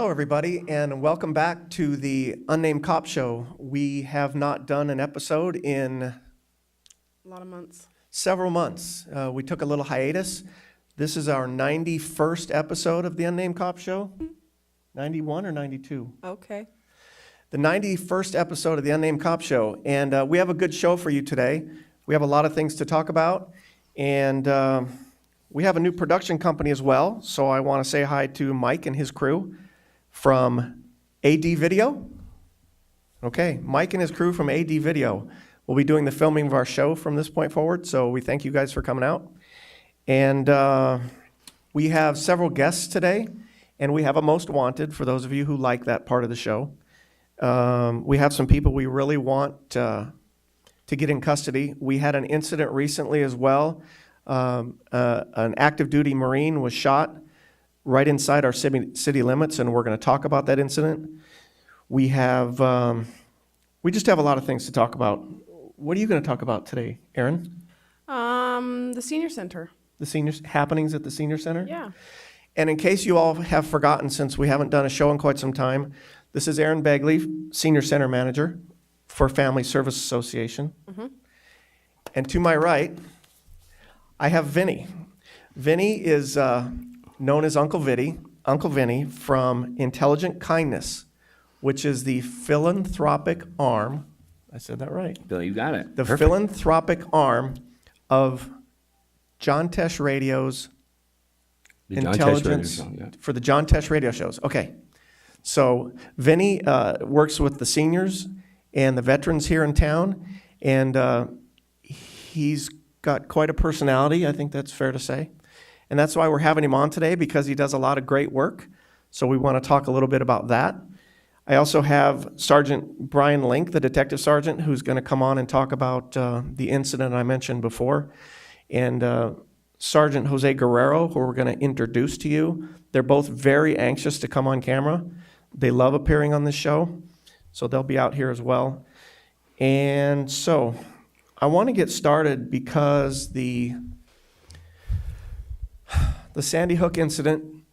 Hello, everybody, and welcome back to the Unnamed Cop Show. We have not done an episode in A lot of months. several months. We took a little hiatus. This is our 91st episode of the Unnamed Cop Show. 91 or 92? Okay. The 91st episode of the Unnamed Cop Show. And we have a good show for you today. We have a lot of things to talk about. And we have a new production company as well. So I want to say hi to Mike and his crew from AD Video. Okay, Mike and his crew from AD Video will be doing the filming of our show from this point forward. So we thank you guys for coming out. And we have several guests today. And we have a most wanted for those of you who like that part of the show. We have some people we really want to get in custody. We had an incident recently as well. An active duty Marine was shot right inside our city limits, and we're going to talk about that incident. We just have a lot of things to talk about. What are you going to talk about today, Aaron? The senior center. The seniors happenings at the senior center? Yeah. And in case you all have forgotten, since we haven't done a show in quite some time, this is Aaron Begley, Senior Center Manager for Family Service Association. Mm-hmm. And to my right, I have Vinny. Vinny is known as Uncle Vinny from Intelligent Kindness, which is the philanthropic arm. I said that right. Bill, you got it. The Perfect. philanthropic arm of John Tesh Radio's The John Tesh intelligence Radio Show, yeah. for the John Tesh radio shows. Okay. So Vinny works with the seniors and the veterans here in town, and he's got quite a personality. I think that's fair to say. And that's why we're having him on today, because he does a lot of great work. So we want to talk a little bit about that. I also have Sergeant Brian Link, the detective sergeant, who's going to come on and talk about the incident I mentioned before. And Sergeant Jose Guerrero, who we're going to introduce to you. They're both very anxious to come on camera. They love appearing on this show, so they'll be out here as well. And so I want to get started because the Sandy Hook incident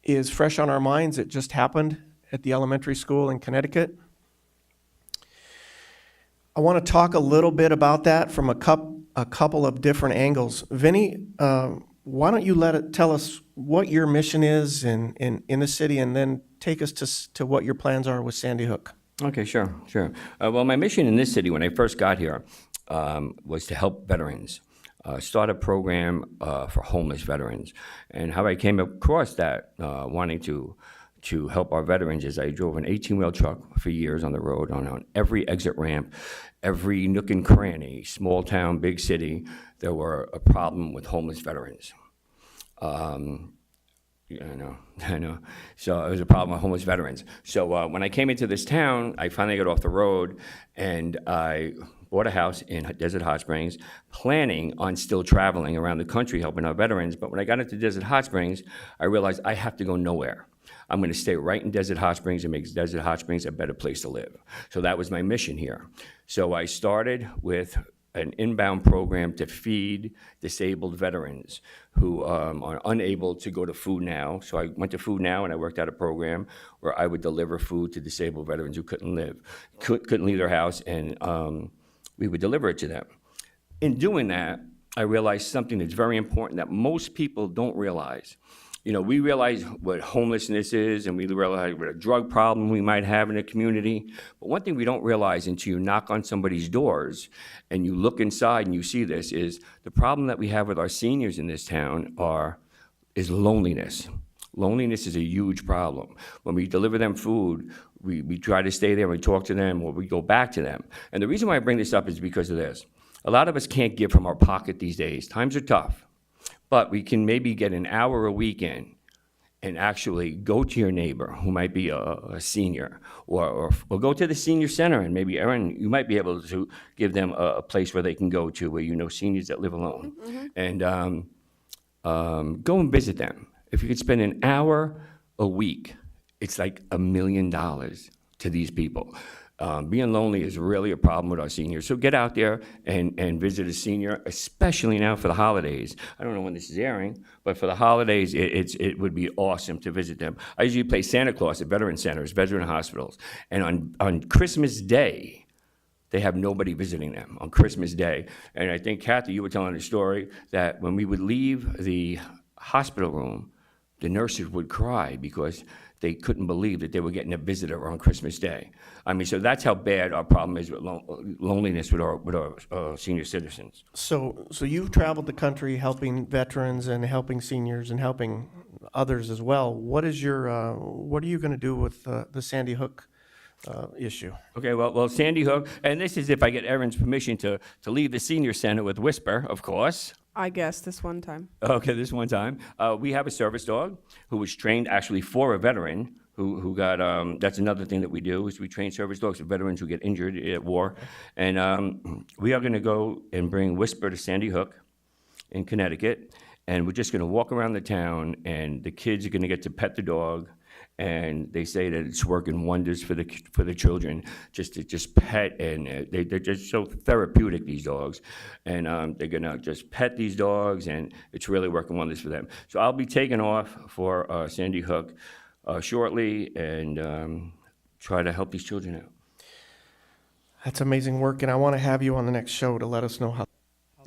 is fresh on our minds. It just happened at the elementary school in Connecticut. I want to talk a little bit about that from a couple of different angles. Vinny, why don't you tell us what your mission is in the city, and then take us to what your plans are with Sandy Hook. Okay, sure. Well, my mission in this city when I first got here was to help veterans, start a program for homeless veterans. And how I came across that, wanting to help our veterans, is I drove an 18-wheel truck for years on the road, on every exit ramp, every nook and cranny, small town, big city. There were a problem with homeless veterans. I know. So it was a problem with homeless veterans. So when I came into this town, I finally got off the road, and I bought a house in Desert Hot Springs, planning on still traveling around the country helping our veterans. But when I got into Desert Hot Springs, I realized I have to go nowhere. I'm going to stay right in Desert Hot Springs and make Desert Hot Springs a better place to live. So that was my mission here. So I started with an inbound program to feed disabled veterans who are unable to go to Food Now. So I went to Food Now, and I worked out a program where I would deliver food to disabled veterans who couldn't leave their house, and we would deliver it to them. In doing that, I realized something that's very important that most people don't realize. We realize what homelessness is, and we realize what a drug problem we might have in a community. But one thing we don't realize until you knock on somebody's doors and you look inside and you see this is the problem that we have with our seniors in this town is loneliness. Loneliness is a huge problem. When we deliver them food, we try to stay there, we talk to them, or we go back to them. And the reason why I bring this up is because of this. A lot of us can't give from our pocket these days. Times are tough. But we can maybe get an hour a week in and actually go to your neighbor who might be a senior, or go to the senior center, and maybe, Aaron, you might be able to give them a place where they can go to, where seniors that live alone. Mm-hmm. And go and visit them. If you could spend an hour a week, it's like $1 million to these people. Being lonely is really a problem with our seniors. So get out there and visit a senior, especially now for the holidays. I don't know when this is airing, but for the holidays, it would be awesome to visit them. I usually play Santa Claus at veteran centers, veteran hospitals, and on Christmas Day, they have nobody visiting them on Christmas Day. And I think, Kathy, you were telling a story that when we would leave the hospital room, the nurses would cry because they couldn't believe that they were getting a visitor on Christmas Day. I mean, so that's how bad our problem is with loneliness with our senior citizens. So you've traveled the country helping veterans and helping seniors and helping others as well. What are you going to do with the Sandy Hook issue? Okay, well, Sandy Hook, and this is if I get Erin's permission to leave the senior center with Whisper, of course. I guess this one time. Okay, this one time. We have a service dog who was trained actually for a veteran who got, that's another thing that we do, is we train service dogs for veterans who get injured at war. And we are gonna go and bring Whisper to Sandy Hook in Connecticut, and we're just gonna walk around the town, and the kids are gonna get to pet the dog. And they say that it's working wonders for the children, just to pet, and they're just so therapeutic, these dogs. And they're gonna just pet these dogs, and it's really working wonders for them. So I'll be taking off for Sandy Hook shortly, and try to help these children out. That's amazing work, and I want to have you on the next show to let us know how.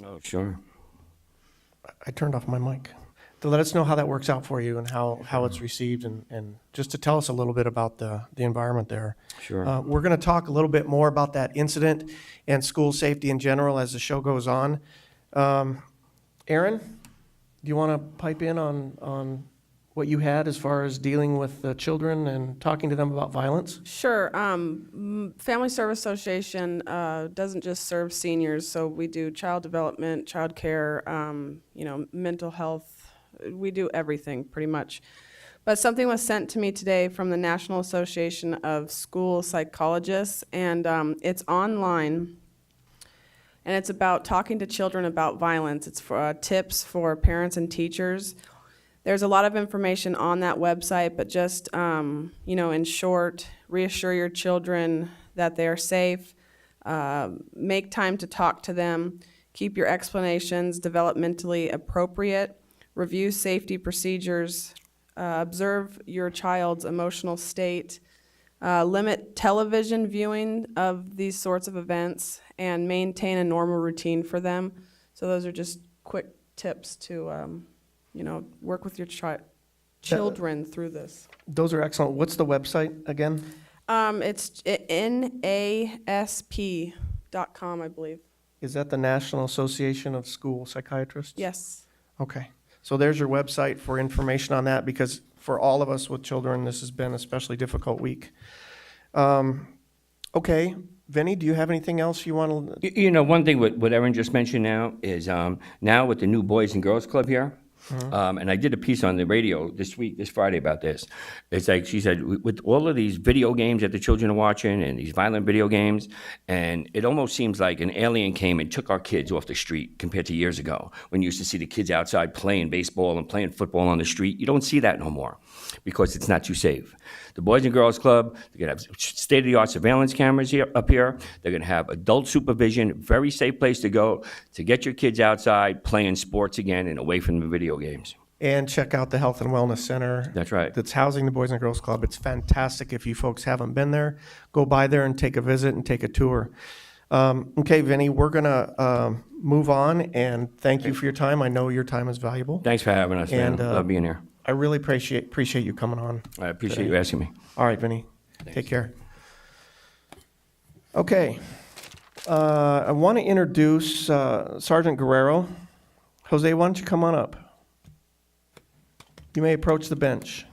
Oh, sure. I turned off my mic. To let us know how that works out for you and how it's received, and just to tell us a little bit about the environment there. Sure. We're going to talk a little bit more about that incident and school safety in general as the show goes on. Erin, do you want to pipe in on what you had as far as dealing with the children and talking to them about violence? Sure. Family Service Association doesn't just serve seniors, so we do child development, child care, mental health. We do everything, pretty much. But something was sent to me today from the National Association of School Psychologists, and it's online. And it's about talking to children about violence. It's for tips for parents and teachers. There's a lot of information on that website, but just, in short, reassure your children that they are safe. Make time to talk to them. Keep your explanations developmentally appropriate. Review safety procedures, observe your child's emotional state, limit television viewing of these sorts of events, and maintain a normal routine for them. So those are just quick tips to, work with your children through this. Those are excellent. What's the website again? It's NASP.com, I believe. Is that the National Association of School Psychiatrists? Yes. Okay. So there's your website for information on that, because for all of us with children, this has been an especially difficult week. Okay, Vinny, do you have anything else you want to? One thing what Erin just mentioned now is now with the new Boys and Girls Club here, and I did a piece on the radio this Friday about this. It's like she said, with all of these video games that the children are watching and these violent video games, and it almost seems like an alien came and took our kids off the street compared to years ago when you used to see the kids outside playing baseball and playing football on the street. You don't see that no more because it's not too safe. The Boys and Girls Club, they're going to have state-of-the-art surveillance cameras up here. They're going to have adult supervision, very safe place to go to get your kids outside playing sports again and away from the video games. And check out the Health and Wellness Center. That's right. That's housing the Boys and Girls Club. It's fantastic. If you folks haven't been there, go by there and take a visit and take a tour. Okay, Vinny, we're going to move on, and thank you for your time. I know your time is valuable. Thanks for having us, man. And, Love being here. I really appreciate you coming on. I appreciate you asking me. All right, Vinny. Take care. Okay. I want to introduce Sergeant Guerrero. Jose, why don't you come on up? You may approach the bench.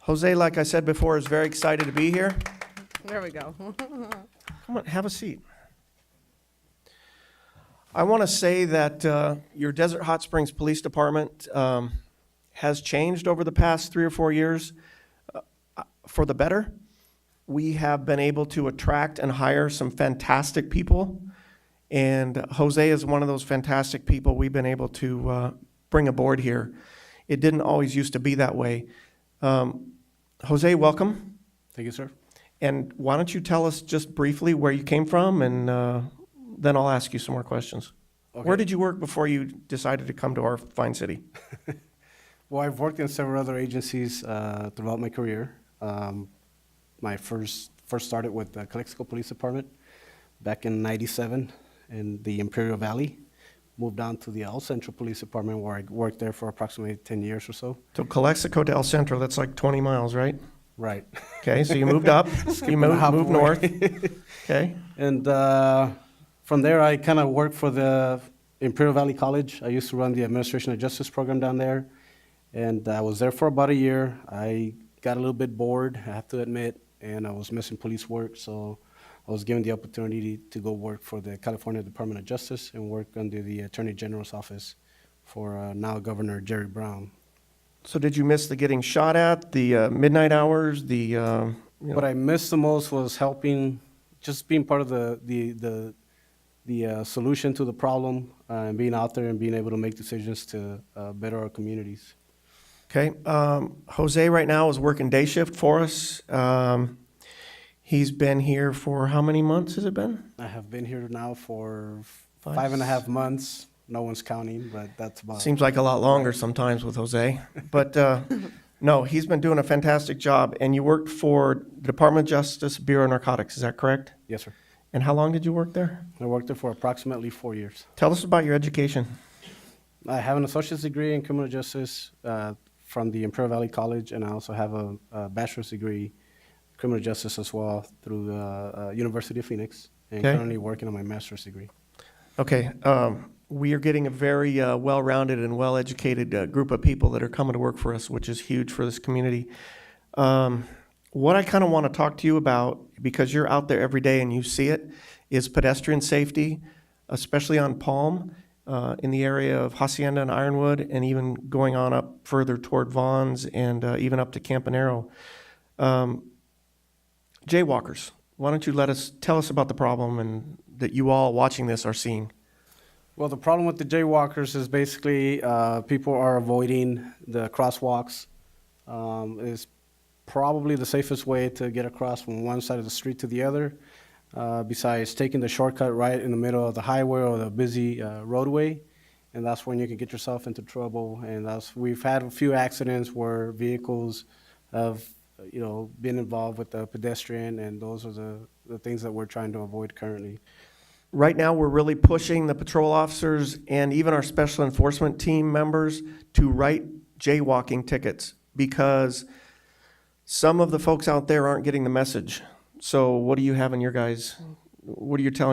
Jose, like I said before, is very excited to be here. There we go. Come on, have a seat. I want to say that your Desert Hot Springs Police Department has changed over the past 3 or 4 years for the better. We have been able to attract and hire some fantastic people, and Jose is one of those fantastic people we've been able to bring aboard here. It didn't always used to be that way. Jose, welcome. Thank you, sir. And why don't you tell us just briefly where you came from, and then I'll ask you some more questions. Okay. Where did you work before you decided to come to our fine city? Well, I've worked in several other agencies throughout my career. My first started with the Calexico Police Department back in '97 in the Imperial Valley. Moved on to the El Centro Police Department, where I worked there for approximately 10 years or so. So Calexico to El Centro, that's like 20 miles, right? Right. Okay, so you moved up, you moved halfway. north. Okay, And from there, I kind of worked for the Imperial Valley College. I used to run the Administration of Justice program down there. And I was there for about a year. I got a little bit bored, I have to admit, and I was missing police work. So I was given the opportunity to go work for the California Department of Justice and work under the Attorney General's office for now Governor Jerry Brown. so did you miss the getting shot at, the midnight hours, the, you know, What I missed the most was helping, just being part of the solution to the problem, and being out there and being able to make decisions to better our communities. okay. Jose right now is working day shift for us. He's been here for how many months has it been? I have been here now for Five, 5.5 months. No one's counting, but that's about. Seems like a lot longer sometimes with Jose. But no, he's been doing a fantastic job. And you worked for the Department of Justice Bureau of Narcotics, is that correct? Yes, sir. And how long did you work there? I worked there for approximately 4 years. Tell us about your education. I have an associate's degree in criminal justice from the Imperial Valley College, and I also have a bachelor's degree in criminal justice as well through the University of Phoenix, and Okay. currently working on my master's degree. Okay, we are getting a very well-rounded and well-educated group of people that are coming to work for us, which is huge for this community. What I kind of want to talk to you about, because you're out there every day and you see it, is pedestrian safety, especially on Palm, in the area of Hacienda and Ironwood, and even going on up further toward Vaughn's and even up to Campanero. Jaywalkers, why don't you tell us about the problem and that you all watching this are seeing? Well, the problem with the jaywalkers is basically people are avoiding the crosswalks. It's probably the safest way to get across from one side of the street to the other, besides taking the shortcut right in the middle of the highway or the busy roadway. And that's when you can get yourself into trouble. And we've had a few accidents where vehicles have been involved with the pedestrian, and those are the things that we're trying to avoid currently. Right now, we're really pushing the patrol officers and even our special enforcement team members to write jaywalking tickets because some of the folks out there aren't getting the message. So what are you telling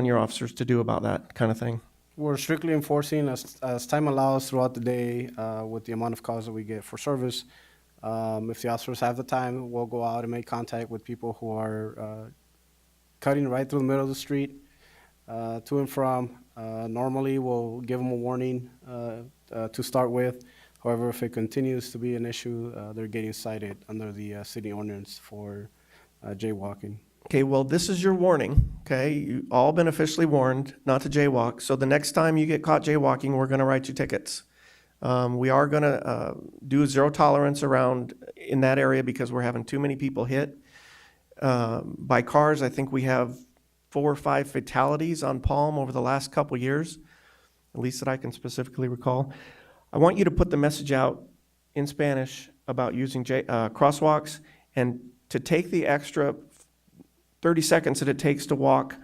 your officers to do about that kind of thing? We're strictly enforcing as time allows throughout the day with the amount of calls that we get for service. If the officers have the time, we'll go out and make contact with people who are cutting right through the middle of the street to and from. Normally, we'll give them a warning to start with. However, if it continues to be an issue, they're getting cited under the city ordinance for jaywalking. Okay, well, this is your warning, okay? You've all been officially warned not to jaywalk. So the next time you get caught jaywalking, we're going to write you tickets. We are going to do zero tolerance around in that area because we're having too many people hit by cars. I think we have 4 or 5 fatalities on Palm over the last couple years, at least that I can specifically recall. I want you to put the message out in Spanish about using crosswalks and to take the extra 30 seconds that it takes to walk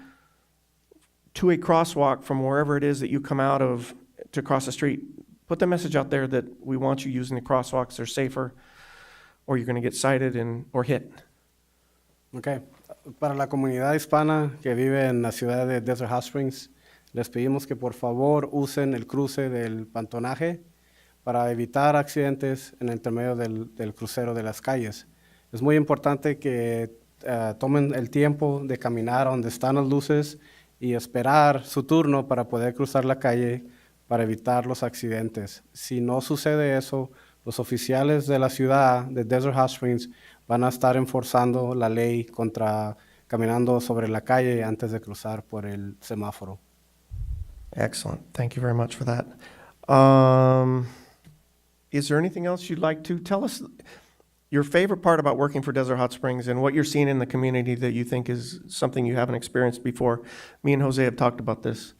to a crosswalk from wherever it is that you come out of to cross the street. Put the message out there that we want you using the crosswalks. They're safer, or you're going to get cited or hit. Okay. Para la comunidad hispana que vive en la ciudad de Desert Hot Springs, les pedimos que por favor usen el cruce del Pantonaje para evitar accidentes en el intermedio del crucero de las calles. Es muy importante que tomen el tiempo de caminar donde están las luces y esperar su turno para poder cruzar la calle para evitar los accidentes. Si no sucede eso, los oficiales de la ciudad de Desert Hot Springs van a estar enforzando la ley contra caminando sobre la calle antes de cruzar por el semáforo. Excellent. Thank you very much for that. Is there anything else you'd like to tell us? your favorite part about working for Desert Hot Springs and what you're seeing in the community that you think is something you haven't experienced before. Me and Jose have talked about this.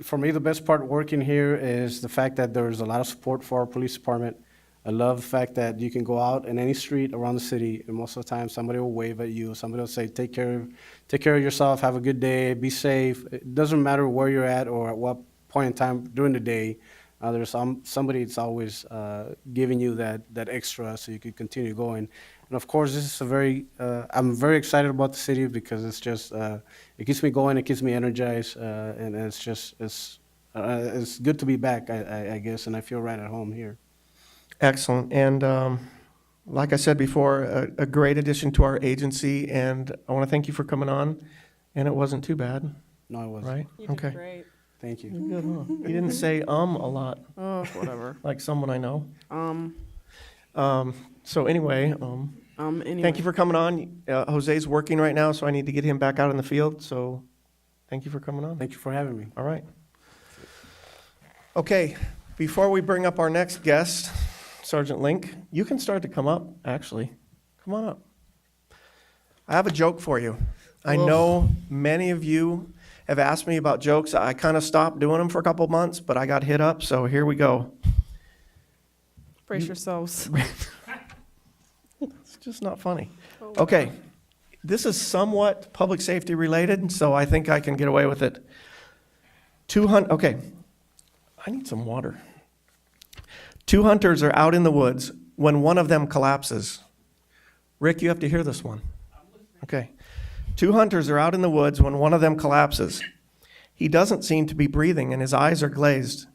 For me, the best part working here is the fact that there's a lot of support for our police department. I love the fact that you can go out in any street around the city, and most of the time, somebody will wave at you. Somebody will say, take care of yourself, have a good day, be safe. It doesn't matter where you're at or at what point in time during the day. There's somebody that's always giving you that extra so you can continue going. And of course, this is I'm very excited about the city because it's just, it keeps me going, it keeps me energized, and it's good to be back, I guess, and I feel right at home here. Excellent. And like I said before, a great addition to our agency, and I want to thank you for coming on, and it wasn't too bad, No, it wasn't. right? You did Okay. great. Thank you. Good, huh? You didn't say a lot, Oh, whatever. like someone I know. Um, So anyway, anyway. thank you for coming on. Jose's working right now, so I need to get him back out in the field, so thank you for coming on. Thank you for having me. All right. Okay, before we bring up our next guest, Sergeant Link, you can start to come up, actually. Come on up. I have a joke for you. I know many of you have asked me about jokes. I kind of stopped doing them for a couple months, but I got hit up, so here we go. Brace yourselves. It's just not funny. Okay, this is somewhat public safety related, so I think I can get away with it. Okay, I need some water. 2 hunters are out in the woods when one of them collapses. Rick, you have to hear this one. Okay. 2 hunters are out in the woods when one of them collapses. He doesn't seem to be breathing and his eyes are glazed.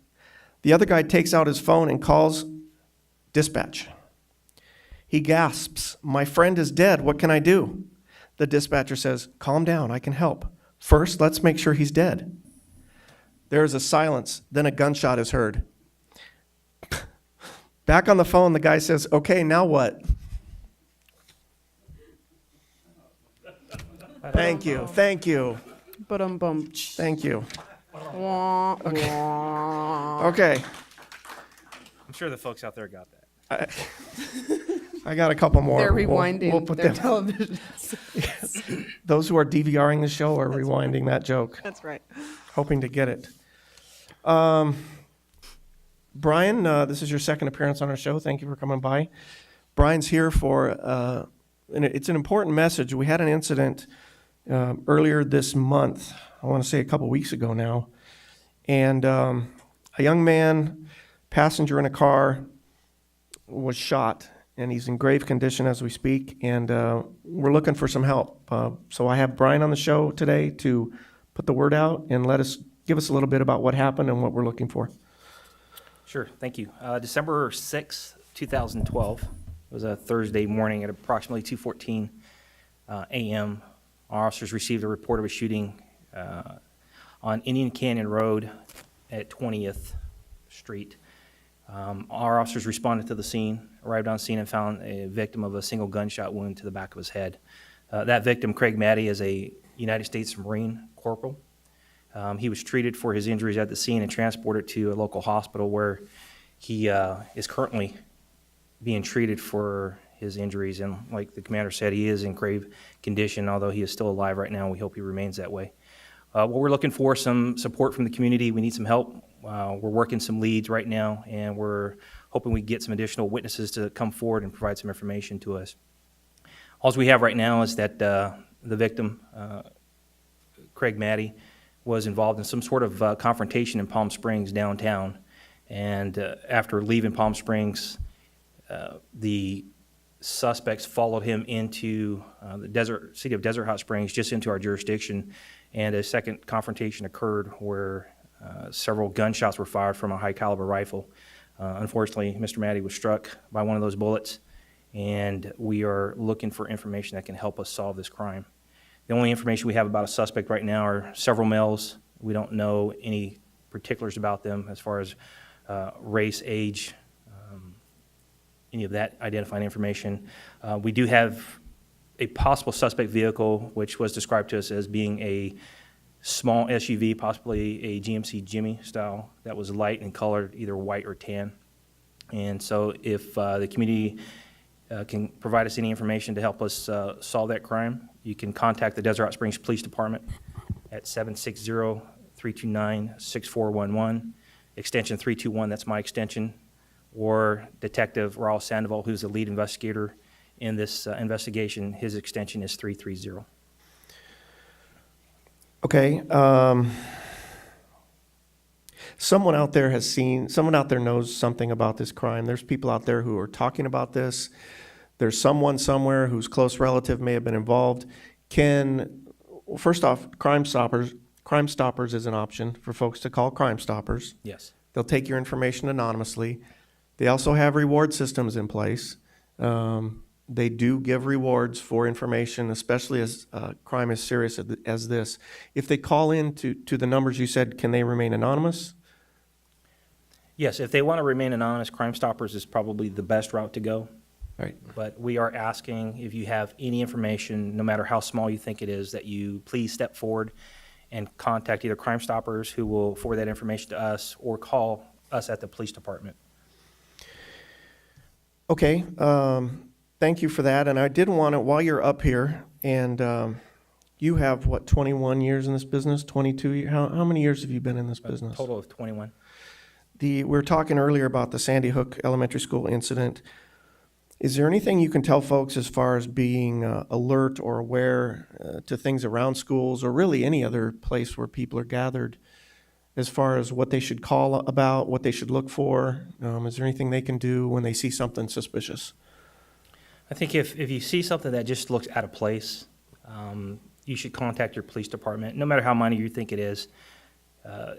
The other guy takes out his phone and calls dispatch. He gasps, "My friend is dead. What can I do?" The dispatcher says, "Calm down. I can help. First, let's make sure he's dead." There is a silence. Then a gunshot is heard. Back on the phone, the guy says, "Okay, now what?" Thank you. Thank you. Ba-dum-bum. Thank you. Wah, wah. Okay. I'm sure the folks out there got that. I got a couple more. They're We'll rewinding put their them. televisions. Those who are DVRing the show are rewinding that joke, That's right. hoping to get it. Brian, this is your second appearance on our show. Thank you for coming by. Brian's here for, and it's an important message. We had an incident earlier this month, I want to say a couple weeks ago now, and a young man, passenger in a car, was shot, and he's in grave condition as we speak, and we're looking for some help. So I have Brian on the show today to put the word out and give us a little bit about what happened and what we're looking for. Sure, thank you. December 6th, 2012, it was a Thursday morning at approximately 2:14 a.m. Our officers received a report of a shooting on Indian Canyon Road at 20th Street. Our officers responded to the scene, arrived on scene, and found a victim of a single gunshot wound to the back of his head. That victim, Craig Maddie, is a United States Marine corporal. He was treated for his injuries at the scene and transported to a local hospital where he is currently being treated for his injuries. And like the commander said, he is in grave condition, although he is still alive right now. We hope he remains that way. What we're looking for, some support from the community. We need some help. We're working some leads right now, and we're hoping we get some additional witnesses to come forward and provide some information to us. All we have right now is that the victim, Craig Maddie, was involved in some sort of confrontation in Palm Springs downtown. And after leaving Palm Springs, the suspects followed him into the city of Desert Hot Springs, just into our jurisdiction. And a second confrontation occurred where several gunshots were fired from a high caliber rifle. Unfortunately, Mr. Maddie was struck by one of those bullets, and we are looking for information that can help us solve this crime. The only information we have about a suspect right now are several males. We don't know any particulars about them as far as race, age, any of that identifying information. We do have a possible suspect vehicle, which was described to us as being a small SUV, possibly a GMC Jimmy style, that was light in color, either white or tan. And so if the community can provide us any information to help us solve that crime, you can contact the Desert Hot Springs Police Department at 760-329-6411, extension 321, that's my extension, or Detective Raul Sandoval, who's the lead investigator in this investigation, his extension is 330. Okay. Someone out there knows something about this crime. There's people out there who are talking about this. There's someone somewhere whose close relative may have been involved. First off, Crime Stoppers is an option for folks to call Crime Stoppers. Yes. They'll take your information anonymously. They also have reward systems in place. They do give rewards for information, especially as crime is serious as this. If they call in to the numbers you said, can they remain anonymous? Yes, if they want to remain anonymous, Crime Stoppers is probably the best route to go. Right. But we are asking if you have any information, no matter how small you think it is, that you please step forward and contact either Crime Stoppers, who will forward that information to us, or call us at the police department. Okay. Thank you for that. And I did want to, while you're up here, and you have, 21 years in this business, 22? How many years have you been in this A business? total of 21. We were talking earlier about the Sandy Hook Elementary School incident. Is there anything you can tell folks as far as being alert or aware to things around schools, or really any other place where people are gathered, as far as what they should call about, what they should look for? Is there anything they can do when they see something suspicious? I think if you see something that just looks out of place, you should contact your police department, no matter how minor you think it is.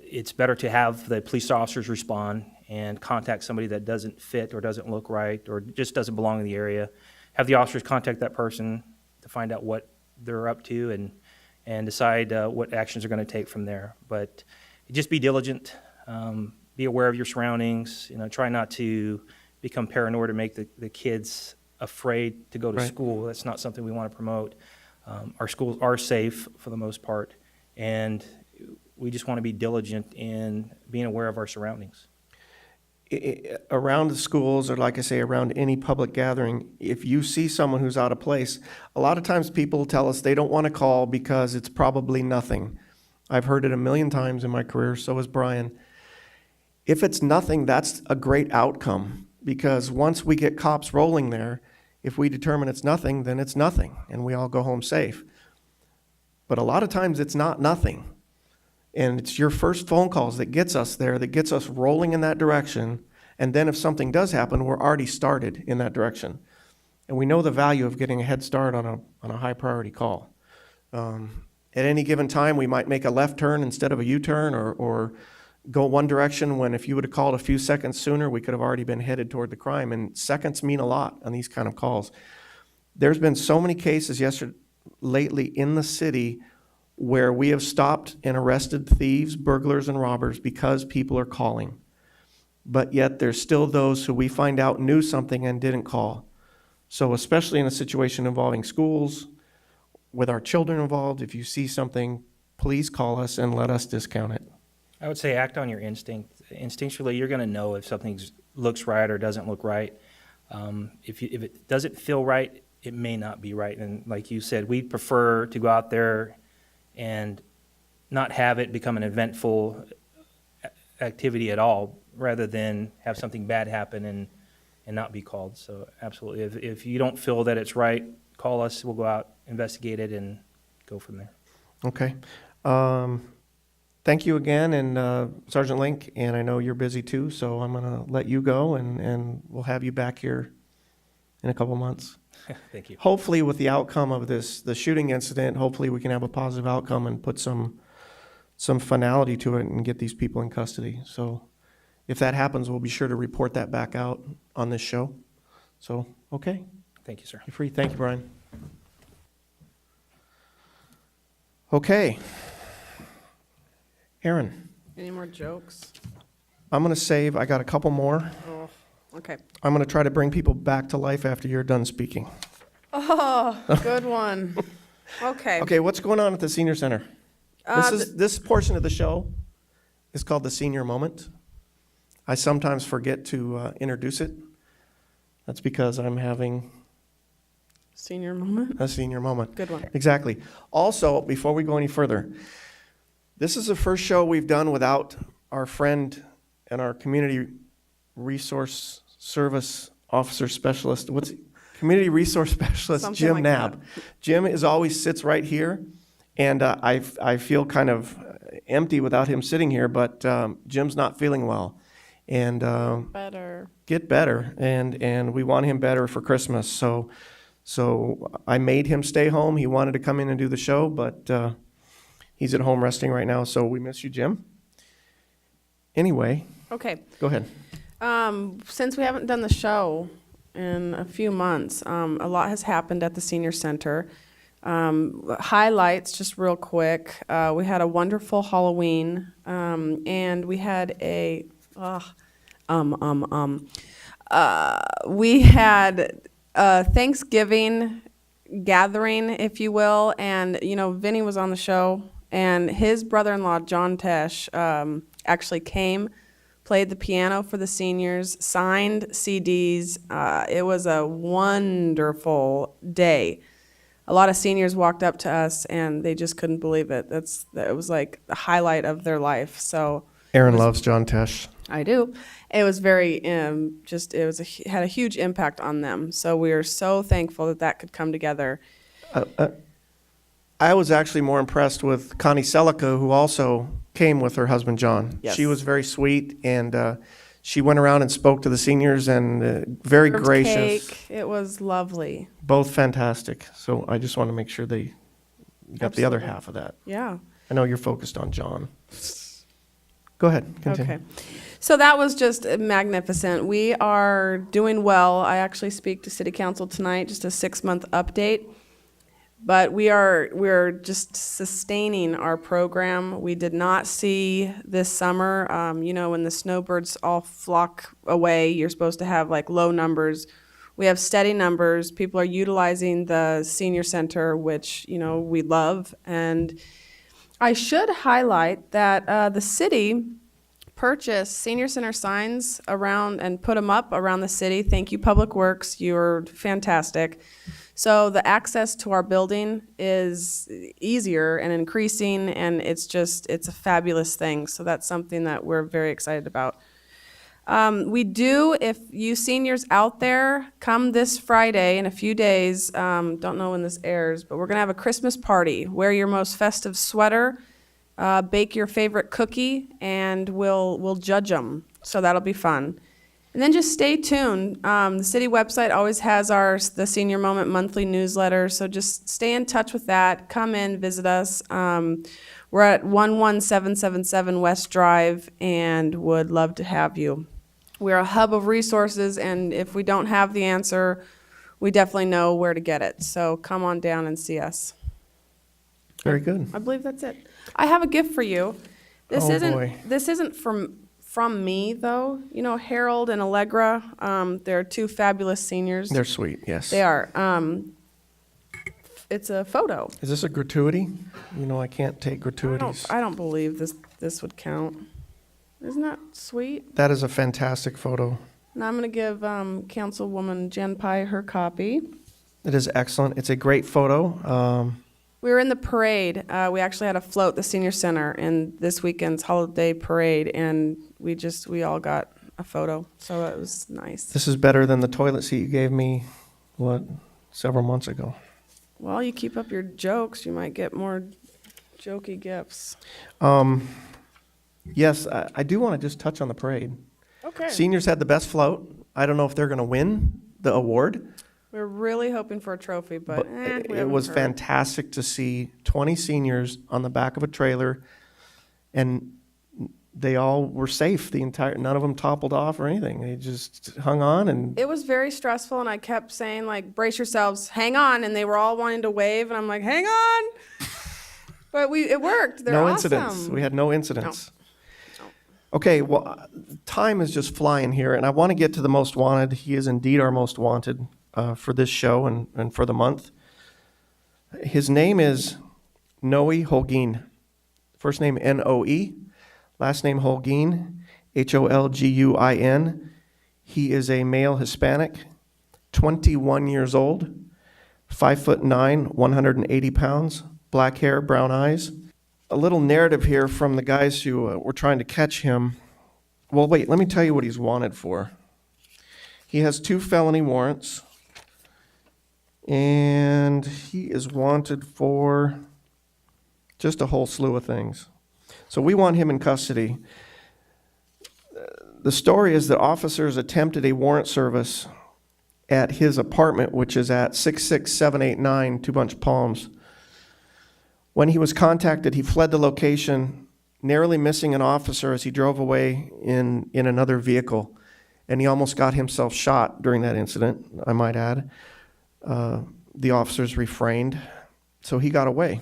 It's better to have the police officers respond and contact somebody that doesn't fit or doesn't look right or just doesn't belong in the area. Have the officers contact that person to find out what they're up to and decide what actions they're going to take from there. But just be diligent, be aware of your surroundings. Try not to become paranoid or make the kids afraid to go to Right. school. That's not something we want to promote. Our schools are safe for the most part, and we just want to be diligent in being aware of our surroundings. Around the schools, or like I say, around any public gathering, if you see someone who's out of place, a lot of times people tell us they don't want to call because it's probably nothing. I've heard it a million times in my career, so has Brian. If it's nothing, that's a great outcome, because once we get cops rolling there, if we determine it's nothing, then it's nothing, and we all go home safe. But a lot of times it's not nothing. And it's your first phone calls that gets us there, that gets us rolling in that direction. And then if something does happen, we're already started in that direction. And we know the value of getting a head start on a high priority call. At any given time, we might make a left turn instead of a U-turn, or go one direction, when if you would have called a few seconds sooner, we could have already been headed toward the crime. And seconds mean a lot on these kind of calls. There's been so many cases lately in the city where we have stopped and arrested thieves, burglars, and robbers because people are calling. But yet there's still those who we find out knew something and didn't call. So especially in a situation involving schools, with our children involved, if you see something, please call us and let us discount it. I would say act on your instinct. Instinctually, you're going to know if something looks right or doesn't look right. If it doesn't feel right, it may not be right. And like you said, we'd prefer to go out there and not have it become an eventful activity at all, rather than have something bad happen and not be called. So absolutely, if you don't feel that it's right, call us. We'll go out, investigate it, and go from there. Okay. Thank you again, and Sergeant Link, and I know you're busy too, so I'm going to let you go, and we'll have you back here in a couple months. Thank you. Hopefully, with the outcome of the shooting incident, hopefully we can have a positive outcome and put some finality to it and get these people in custody. So if that happens, we'll be sure to report that back out on this show. So, okay, Thank you, sir. you're free. Thank you, Brian. Okay. Aaron, Any more jokes? I'm going to save, I got a couple more. Oh, okay. I'm going to try to bring people back to life after you're done speaking. Oh, good one. Okay. Okay, what's going on at the senior center? This portion of the show is called the Senior Moment. I sometimes forget to introduce it. That's because I'm having Senior moment. a senior moment. Good one. Exactly. Also, before we go any further, this is the first show we've done without our friend and our community resource service officer specialist. Community resource specialist, Something Jim like Knapp. Jim always sits right here, and I feel kind of empty without him sitting here, but Jim's not feeling well. And Better. get better, and we want him better for Christmas. So I made him stay home. He wanted to come in and do the show, but he's at home resting right now. So we miss you, Jim. Anyway, Okay. go ahead. Since we haven't done the show in a few months, a lot has happened at the senior center. Highlights, just real quick. We had a wonderful Halloween, and we had we had a Thanksgiving gathering, if you will, and Vinny was on the show, and his brother-in-law John Tesh actually came, played the piano for the seniors, signed CDs. It was a wonderful day. A lot of seniors walked up to us and they just couldn't believe it. It was like the highlight of their life. So Aaron loves John Tesh. I do. It was very had a huge impact on them. So we are so thankful that could come together. I was actually more impressed with Connie Selica, who also came with her husband, John. Yes. She was very sweet, and she went around and spoke to the seniors, and very Served gracious. cake. It was lovely. Both fantastic. So I just want to make sure they got the other Absolutely. half of that. Yeah. I know you're focused on John. Go ahead, continue. Okay. So that was just magnificent. We are doing well. I actually speak to City Council tonight, just a 6-month update. But we're just sustaining our program. We did not see this summer, when the snowbirds all flock away, you're supposed to have like low numbers. We have steady numbers. People are utilizing the senior center, which, we love. And I should highlight that the city purchased senior center signs around and put them up around the city. Thank you, Public Works. You're fantastic. So the access to our building is easier and increasing, and it's a fabulous thing. So that's something that we're very excited about. We do, if you seniors out there, come this Friday in a few days, don't know when this airs, but we're gonna have a Christmas party. Wear your most festive sweater, bake your favorite cookie, and we'll judge them. So that'll be fun. And then just stay tuned. The city website always has the Senior Moment monthly newsletter, so just stay in touch with that. Come in, visit us. We're at 11777 West Drive and would love to have you. We're a hub of resources, and if we don't have the answer, we definitely know where to get it. So come on down and see us. Very good. I believe that's it. I have a gift for you. This Oh, isn't boy. this isn't from me though. Harold and Allegra, they're two fabulous seniors. They're sweet, yes. They are. It's a photo. Is this a gratuity? I can't take gratuities. I don't believe this would count. Isn't that sweet? That is a fantastic photo. Now I'm going to give Councilwoman Jen Pye her copy. It is excellent. It's a great photo. We were in the parade. We actually had a float at the senior center in this weekend's holiday parade, and we all got a photo. So it was nice. This is better than the toilet seat you gave me, several months ago. Well, you keep up your jokes, you might get more jokey gifts. Yes, I do want to just touch on the parade. Okay. Seniors had the best float. I don't know if they're going to win the award, We're really hoping for a trophy, but but we it haven't was heard. fantastic to see 20 seniors on the back of a trailer, and they all were safe. None of them toppled off or anything. They just hung on, and It was very stressful, and I kept saying, brace yourselves, hang on, and they were all wanting to wave, and I'm like, hang on! But it worked. They're no awesome. incidents. We had no incidents. Okay, well, time is just flying here, and I want to get to the most wanted. He is indeed our most wanted for this show and for the month. His name is Noe Holguin. First name Noe, last name Holguin, Holguin. He is a male Hispanic. 21 years old, 5'9", 180 pounds, black hair, brown eyes. A little narrative here from the guys who were trying to catch him. Well, wait, let me tell you what he's wanted for. He has 2 felony warrants, and he is wanted for just a whole slew of things. So we want him in custody. The story is that officers attempted a warrant service at his apartment, which is at 66789 Two Bunch Palms. When he was contacted, he fled the location, narrowly missing an officer as he drove away in another vehicle. And he almost got himself shot during that incident, I might add. The officers refrained, so he got away.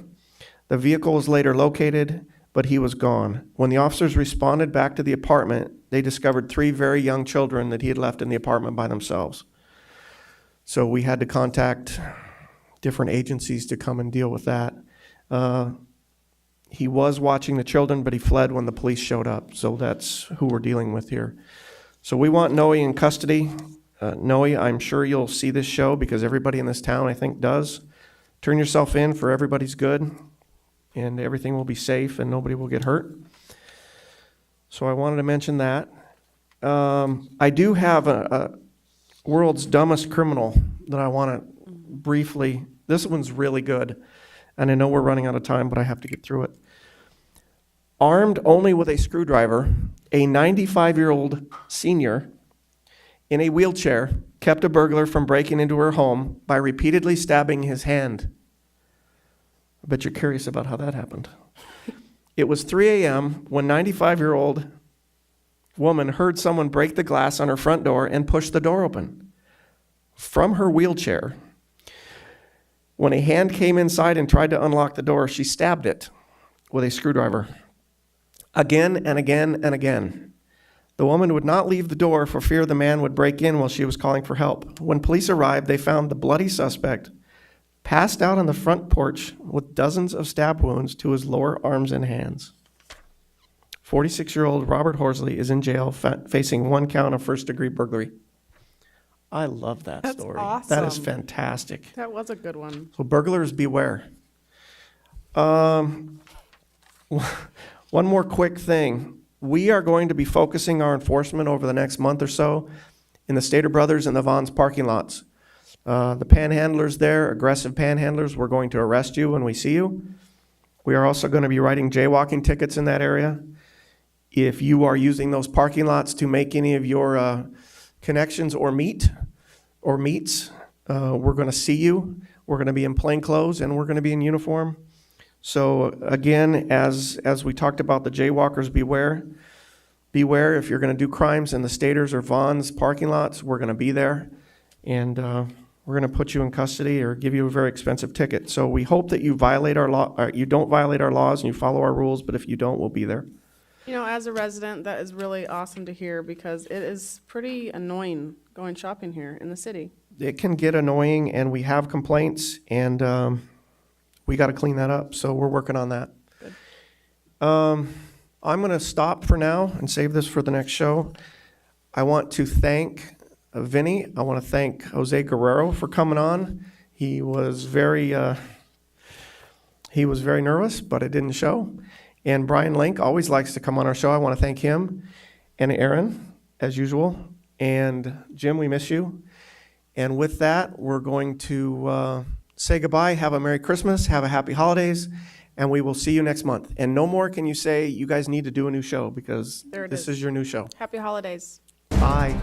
The vehicle was later located, but he was gone. When the officers responded back to the apartment, they discovered 3 very young children that he had left in the apartment by themselves. So we had to contact different agencies to come and deal with that. He was watching the children, but he fled when the police showed up. So that's who we're dealing with here. So we want Noe in custody. Noe, I'm sure you'll see this show because everybody in this town, I think, does. Turn yourself in for everybody's good, and everything will be safe and nobody will get hurt. So I wanted to mention that. I do have a world's dumbest criminal that I want to briefly, this one's really good, and I know we're running out of time, but I have to get through it. Armed only with a screwdriver, a 95-year-old senior in a wheelchair kept a burglar from breaking into her home by repeatedly stabbing his hand. I bet you're curious about how that happened. It was 3 a.m. when 95-year-old woman heard someone break the glass on her front door and push the door open. From her wheelchair, when a hand came inside and tried to unlock the door, she stabbed it with a screwdriver. Again and again and again. The woman would not leave the door for fear the man would break in while she was calling for help. When police arrived, they found the bloody suspect passed out on the front porch with dozens of stab wounds to his lower arms and hands. 46-year-old Robert Horsley is in jail facing 1 count of first-degree burglary. I love that That's story. That is awesome. fantastic. That was a good one. So burglars beware. One more quick thing. We are going to be focusing our enforcement over the next month or so in the Stater Brothers and the Vons parking lots. The panhandlers there, aggressive panhandlers, we're going to arrest you when we see you. We are also going to be writing jaywalking tickets in that area. If you are using those parking lots to make any of your connections or meets, we're going to see you. We're going to be in plain clothes and we're going to be in uniform. So again, as we talked about the jaywalkers, beware. Beware if you're going to do crimes in the Staters or Vons parking lots, we're going to be there. And we're going to put you in custody or give you a very expensive ticket. So we hope that you violate our law, or you don't violate our laws and you follow our rules, but if you don't, we'll be there. You know, as a resident, that is really awesome to hear because it is pretty annoying going shopping here in the city. It can get annoying and we have complaints and we got to clean that up. So we're working on that. Good. I'm going to stop for now and save this for the next show. I want to thank Vinny. I want to thank Jose Guerrero for coming on. He was very nervous, but it didn't show. And Brian Link always likes to come on our show. I want to thank him and Aaron, as usual. And Jim, we miss you. And with that, we're going to say goodbye. Have a Merry Christmas. Have a Happy Holidays. And we will see you next month. And no more can you say you guys need to do a new show because There it this is. is your new show. Happy holidays. Bye.